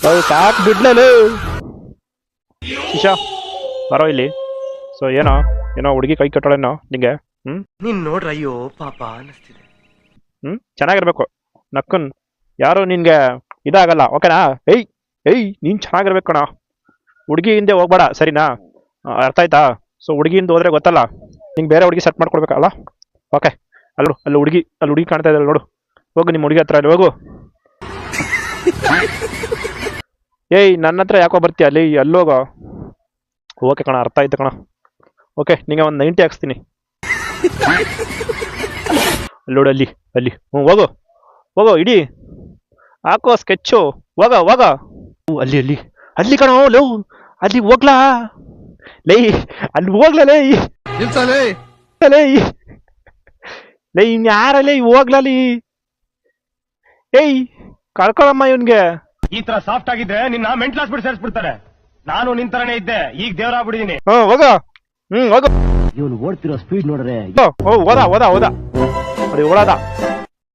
ಸಾಕು ಬಿಡ್ಲೇ ಶಿಶಾ ಬರೋ ಇಲ್ಲಿ. ಸೊ ಏನೋ ಏನೋ ಹುಡುಗಿ ಕೈ ಕಟ್ಟೋಳೇನೋ ನಿಂಗೆ. ನೀನ್ ನೋಡ್ರ ಅಯ್ಯೋ ಪಾಪ ಅನಿಸ್ತಿದೆ. ಚೆನ್ನಾಗಿರ್ಬೇಕು ನಕ್ಕನ್, ಯಾರು ನಿನ್ಗೆ ಇದಾಗಲ್ಲ, ಓಕೆನಾ? ಏಯ್ ನೀನ್ ಚೆನ್ನಾಗಿರ್ಬೇಕು ಕಣ, ಹುಡುಗಿ ಹಿಂದೆ ಹೋಗ್ಬೇಡ, ಸರಿನಾ? ಅರ್ಥ ಆಯ್ತಾ? ಸೊ ಹುಡುಗಿಯಿಂದ ಹೋದ್ರೆ ಗೊತ್ತಲ್ಲ, ನಿಂಗೆ ಬೇರೆ ಹುಡುಗಿ ಸೆಟ್ ಮಾಡ್ಕೊಡ್ಬೇಕಲ್ಲ. ಓಕೆ, ಅಲ್ಲಿ ಹುಡುಗಿ ಕಾಣ್ತಾ ಇದ್ದಾರೆ ನೋಡು, ಹೋಗು ನಿಮ್ಮ ಹುಡುಗಿ ಹತ್ರ, ಅಲ್ಲಿ ಹೋಗು. ಏಯ್ ನನ್ನ ಹತ್ರ ಯಾಕೋ ಬರ್ತೀಯ, ಅಲ್ಲಿ ಹೋಗೋ. ಓಕೆ ಕಣ, ಅರ್ಥ ಆಯ್ತು ಕಣ. ಓಕೆ, ನಿಂಗೆ ಒಂದು 90 ಹಾಕ್ಸ್ತೀನಿ. ನೋಡು ಅಲ್ಲಿ ಹೋಗೋ ಇಡಿ ಹಾಕೋ ಸ್ಕೆಚ್ಚು, ಹೋಗ ಅಲ್ಲಿ ಕಣೋ ಲವ್, ಅಲ್ಲಿ ಹೋಗ್ಲಾ ಅಲ್ಲಿ ಹೋಗ್ಲಾ ಲೈ ಇನ್ಯಾರಲ್ಲೇ ಹೋಗ್ಲಲ್ಲಿ. ಏಯ್ ಕಳ್ಕೊಳಮ್ಮ ಇವನ್ಗೆ. ಈ ತರ ಸಾಫ್ಟ್ ಆಗಿದ್ರೆ ನಿನ್ನ ಮೆಂಟಲ್ ಹಾಸ್ಪಿಟಲ್ ಸೇರಿಸ್ಬಿಡ್ತಾರೆ. ನಾನು ನಿನ್ ತರನೇ ಇದ್ದೆ, ಈಗ ದೇವರಾಗ್ಬಿಟ್ಟಿದೀನಿ. ಹೋಗ ಇವನು ಓಡ್ತಿರೋ ಸ್ಪೀಡ್ ನೋಡ್ರೆ ಹೋದ ಓಡಾದ